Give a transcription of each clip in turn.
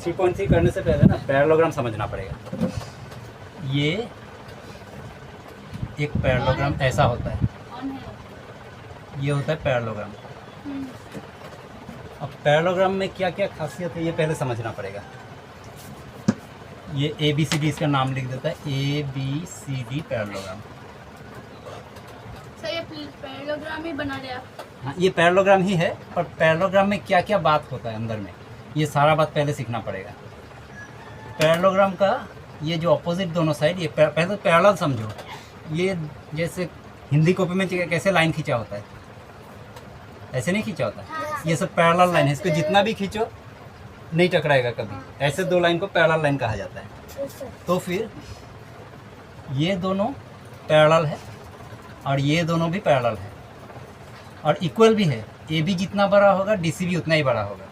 3.3 करने से पहले ना पैरेललोग्राम समझना पड़ेगा। ये एक पैरेललोग्राम ऐसा होता है, ये होता है पैरेललोग्राम। अब पैरेललोग्राम में क्या क्या खासियत है ये पहले समझना पड़ेगा। ये ABCD इसका नाम लिख देता है, ABCD पैरेललोग्राम। सर ये पैरेललोग्राम ही बना लिया। हाँ, ये पैरेललोग्राम ही है, पर पैरेललोग्राम में क्या क्या बात होता है अंदर में, ये सारा बात पहले सीखना पड़ेगा। पैरेललोग्राम का ये जो अपोजिट दोनों साइड, ये पहले तो पैरेलल समझो। ये जैसे हिंदी कॉपी में कैसे लाइन खींचा होता है, ऐसे नहीं खींचा होता है। ये सब पैरेलल लाइन है, इसको जितना भी खींचो नहीं टकराएगा कभी। ऐसे दो लाइन को पैरेलल लाइन कहा जाता है। तो फिर ये दोनों पैरेलल है और ये दोनों भी पैरेलल है और इक्वल भी है। AB जितना बड़ा होगा DC भी उतना ही बड़ा होगा,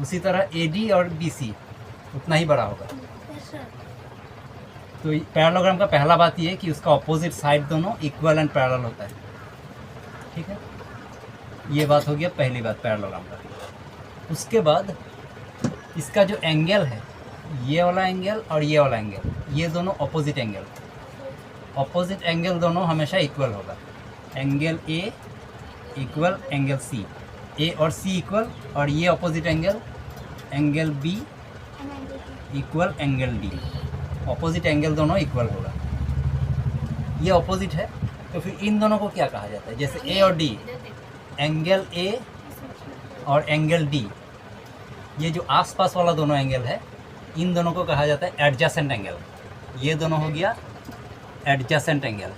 उसी तरह AD और BC उतना ही बड़ा होगा। तो पैरेललोग्राम का पहला बात ये है कि उसका ऑपोजिट साइड दोनों इक्वल एंड पैरेलल होता है। ठीक है, ये बात हो गया पहली बात पैरेललोग्राम का। उसके बाद इसका जो एंगल है, ये वाला एंगल और ये वाला एंगल, ये दोनों ऑपोजिट एंगल। ऑपोजिट एंगल दोनों हमेशा इक्वल होगा। Angle A equal angle C, A और C इक्वल, और ये opposite angle, angle B equal angle D। Opposite angle दोनों इक्वल होगा। ये ऑपोजिट है, तो फिर इन दोनों को क्या कहा जाता है? जैसे A और D, एंगल A और एंगल D, ये जो आसपास वाला दोनों एंगल है, इन दोनों को कहा जाता है एडजेसेंट एंगल। ये दोनों हो गया एडजेसेंट एंगल।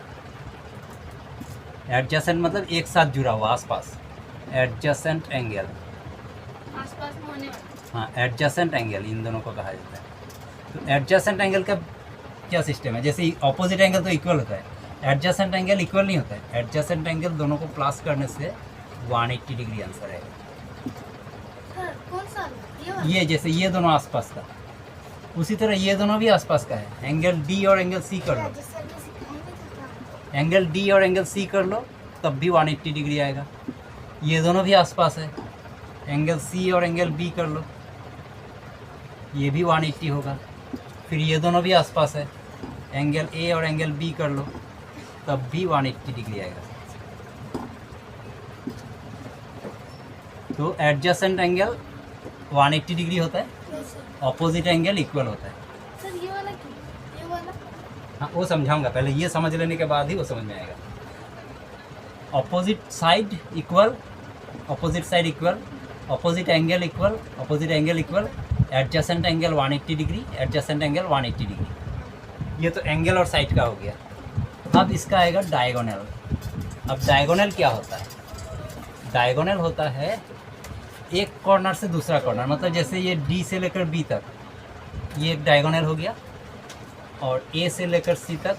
एडजेसेंट मतलब एक साथ जुड़ा हुआ, आसपास, एडजेसेंट एंगल। आसपास में होने वाला। हाँ, एडजेसेंट एंगल इन दोनों को कहा जाता है। तो एडजेसेंट एंगल का क्या सिस्टम है? जैसे ऑपोजिट एंगल तो इक्वल होता है, एडजेसेंट एंगल इक्वल नहीं होता है। एडजेसेंट एंगल दोनों को प्लस करने से 180 डिग्री आंसर है। कौन सा? ये जैसे ये दोनों आसपास का, उसी तरह ये दोनों भी आसपास का है। एंगल D और एंगल C कर लो, एंगल D और एंगल C कर लो, तब भी 180 डिग्री आएगा। ये दोनों भी आसपास है। एंगल C और एंगल B कर लो, ये भी 180 होगा। फिर ये दोनों भी आसपास है। एंगल A और एंगल B कर लो, तब भी 180 डिग्री आएगा। तो एडजेसेंट एंगल 180 डिग्री होता है, ऑपोजिट एंगल इक्वल होता है। सर ये वाला क्यों? ये वाला? हाँ, वो समझाऊंगा, पहले ये समझ लेने के बाद ही वो समझ में आएगा। Opposite side equal, opposite side equal, opposite angle equal, opposite angle equal, adjacent angle 180 degree, adjacent angle 180 degree. ये तो एंगल और साइड का हो गया। अब इसका आएगा डायगोनल। अब डायगोनल क्या होता है? डायगोनल होता है एक कॉर्नर से दूसरा कॉर्नर, मतलब जैसे ये D से लेकर B तक, ये एक डायगोनल हो गया, और A से लेकर C तक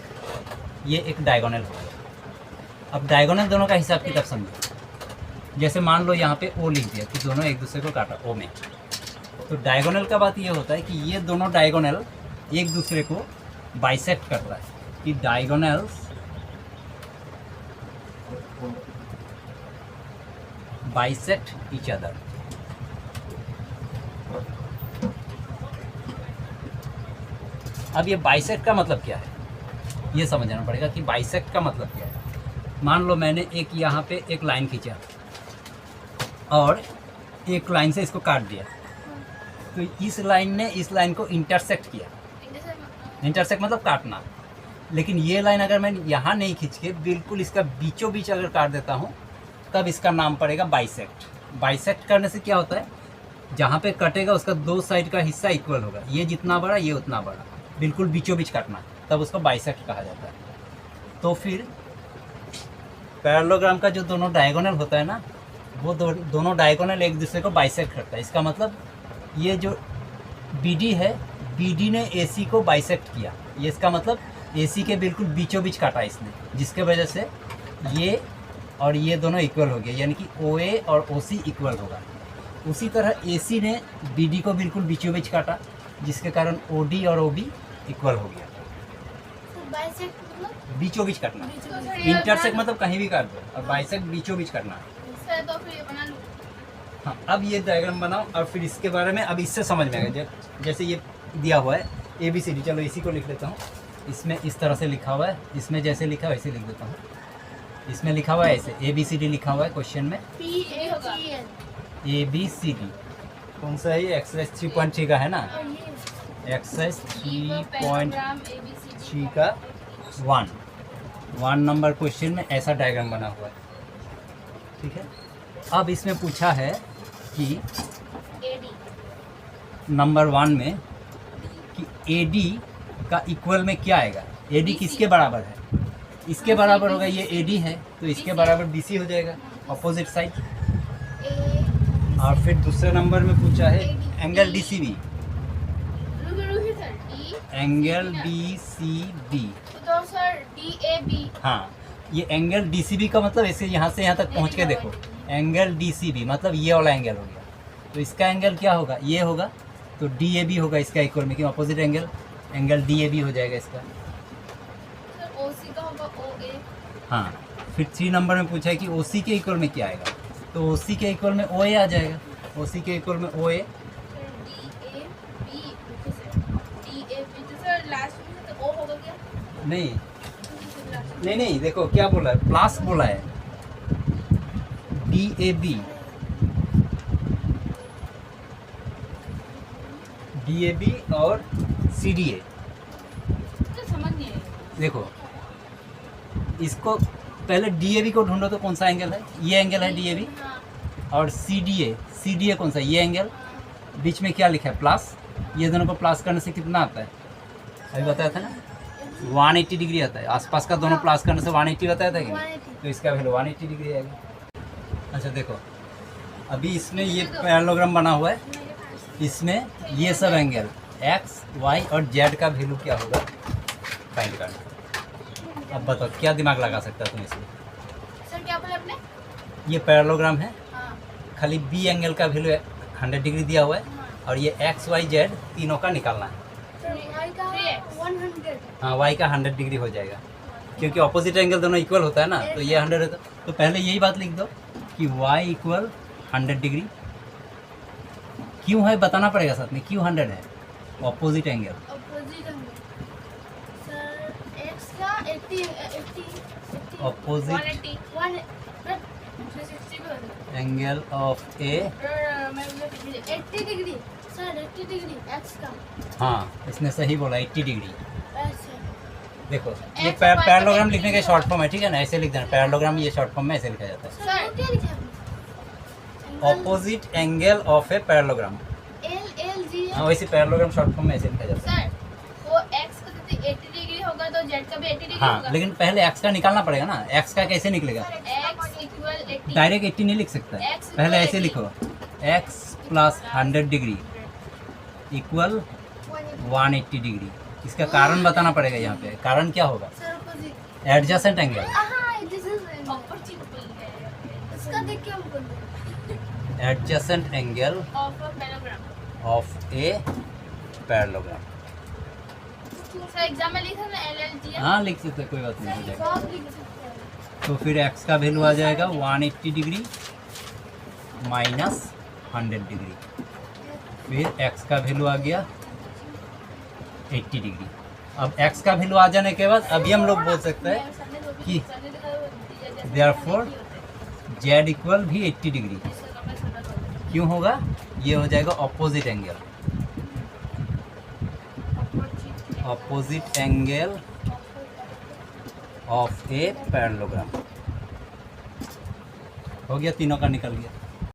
ये एक डायगोनल हो गया। अब डायगोनल दोनों का हिसाब किताब समझो। जैसे मान लो यहाँ पे O लिख दिया कि दोनों एक दूसरे को काटा O में, तो डायगोनल का बात ये होता है कि ये दोनों डायगोनल एक दूसरे को बाइसेक्ट करता है, कि डायगोनल्स बाइसेक्ट ईच अदर। अब ये बाइसेक्ट का मतलब क्या है, ये समझना पड़ेगा कि बाइसेक्ट का मतलब क्या है। मान लो मैंने एक यहाँ पे एक लाइन खींचा और एक लाइन से इसको काट दिया, तो इस लाइन ने इस लाइन को इंटरसेक्ट किया। इंटरसेक्ट मतलब काटना। लेकिन ये लाइन अगर मैं यहाँ नहीं खींच के बिल्कुल इसका बीचों बीच अगर काट देता हूँ, तब इसका नाम पड़ेगा बाइसेक्ट। बाइसेक्ट करने से क्या होता है, जहाँ पे कटेगा उसका दो साइड का हिस्सा इक्वल होगा, ये जितना बड़ा ये उतना बड़ा, बिल्कुल बीचों बीच काटना, तब उसको बाइसेक्ट कहा जाता है। तो फिर पैरेललोग्राम का जो दोनों डायगोनल होता है ना, वो दोनों डायगोनल एक दूसरे को बाइसेक्ट करता है। इसका मतलब ये जो BD है, BD ने AC को बाइसेक्ट किया, ये इसका मतलब AC के बिल्कुल बीचों बीच काटा इसने, जिसके वजह से ये और ये दोनों इक्वल हो गए, यानी कि OA और OC इक्वल होगा। उसी तरह AC ने BD को बिल्कुल बीचों बीच काटा, जिसके कारण OD और OB इक्वल हो गया। बाइसेक्ट मतलब बीचों बीच काटना, इंटरसेक्ट मतलब कहीं भी काट दो, और बाइसेक्ट बीचों बीच करना। सर तो फिर ये बना लूँ। हाँ, अब ये डायग्राम बनाओ और फिर इसके बारे में अब इससे समझ में आएगा। जैसे ये दिया हुआ है ABCD, चलो इसी को लिख लेता हूँ। इसमें इस तरह से लिखा हुआ है, इसमें जैसे लिखा है वैसे लिख देता हूँ। इसमें लिखा हुआ है ऐसे ABCD लिखा हुआ है क्वेश्चन में, PAGN ABCD। कौन सा है ये? एक्सरसाइज 3.3 का है ना, और ये एक्सरसाइज पैराग्राम 3.3 ABCD का 1 नंबर क्वेश्चन में ऐसा डायग्राम बना हुआ है। ठीक है, अब इसमें पूछा है कि AD नंबर 1 में कि AD का इक्वल में क्या आएगा। AD किसके बराबर है? इसके बराबर होगा, ये AD है तो इसके बराबर BC हो जाएगा, अपोजिट साइड। A और फिर दूसरे नंबर में पूछा है एंगल DCB, रुकिए सर एंगल DCB। तो सर DAB हाँ, ये एंगल DCB का मतलब ऐसे यहाँ से यहाँ तक पहुँच के देखो, एंगल DCB मतलब ये वाला एंगल हो गया। तो इसका एंगल क्या होगा? ये होगा, तो DAB होगा इसका इक्वल में, क्यों? अपोजिट एंगल DAB हो जाएगा इसका। सर OC का होगा OA हाँ, फिर 3 नंबर में पूछा है कि OC के इक्वल में क्या आएगा, तो OC के इक्वल में OA आ जाएगा। OC के इक्वल में OA, DAB तो सर लास्ट में तो O होगा क्या? नहीं, देखो क्या बोला है, प्लस बोला है। DAB और CDA। तो समझ नहीं आया। देखो इसको पहले DAB को ढूंढो तो कौन सा एंगल है? ये एंगल है DAB। हाँ, और CDA कौन सा? ये एंगल। बीच में क्या लिखा है? प्लस। ये दोनों को प्लस करने से कितना आता है? अभी बताया था ना, 180 डिग्री आता है। आसपास का दोनों प्लस करने से 180 बताया था कि नहीं? 180 तो इसका वैल्यू 180 डिग्री आएगा। अच्छा देखो, अभी इसमें ये पैरेललोग्राम बना हुआ है, इसमें ये सब एंगल X, Y और Z का वैल्यू क्या होगा फाइंड करना। अब बताओ क्या दिमाग लगा सकता है तुम इसमें? सर क्या बोले आपने? ये पैरेललोग्राम है, हाँ, खाली B एंगल का वैल्यू 100 डिग्री दिया हुआ है और ये X, Y, Z तीनों का निकालना है। सर Y का 100 हाँ, Y का 100 डिग्री हो जाएगा, क्योंकि ऑपोजिट एंगल दोनों इक्वल होता है ना, तो ये 100 है। तो पहले यही बात लिख दो कि Y इक्वल 100 डिग्री। क्यों है बताना पड़ेगा साथ में, क्यों 100 है? Opposite angle. Opposite angle sir X का 80 ऑपोजिट 360 को एंगल ऑफ ए, मैं 80 डिग्री सर 80 डिग्री X का हाँ इसने सही बोला 80 डिग्री। ऐसे देखो ये X, Y का पैरेललोग्राम 80 लिखने का शॉर्ट फॉर्म है, ठीक है ना? ऐसे लिख देना पैरेललोग्राम, ये शॉर्ट फॉर्म में ऐसे लिखा जाता है, सर क्या लिखा है? Opposite angle of a parallelogram. LLG हाँ, वैसे पैरेललोग्राम शॉर्ट फॉर्म में ऐसे लिखा जाता है। सर वो X का जैसे 80 डिग्री होगा तो Z का भी 80 डिग्री हाँ, होगा। लेकिन पहले x का निकालना पड़ेगा ना। x का कैसे निकलेगा? X इक्वल 80 डायरेक्ट 80 नहीं लिख सकता है, X पहले ऐसे 80 लिखो x plus 100 degree equal 180 degree. इसका कारण बताना पड़ेगा यहाँ पे। कारण क्या होगा? Sir opposite adjacent angle. हाँ दिस इज अपोजिट इसका देख के हम बोलते adjacent angle of a paragraph of a parallelogram. Sir exam में लिखा ना LLG हाँ लिख सकते हैं, कोई बात नहीं, हो जाएगा। सब लिख सकते हैं। तो फिर x का वैल्यू आ जाएगा 180 डिग्री माइनस 100 डिग्री। फिर x का वैल्यू आ गया 80 डिग्री। अब x का वैल्यू आ जाने के बाद अभी हम लोग बोल सकते हैं कि देयरफॉर z इक्वल भी 80 डिग्री। क्यों होगा? ये हो जाएगा opposite angle, opposite angle of a parallelogram. हो गया, तीनों का निकल गया।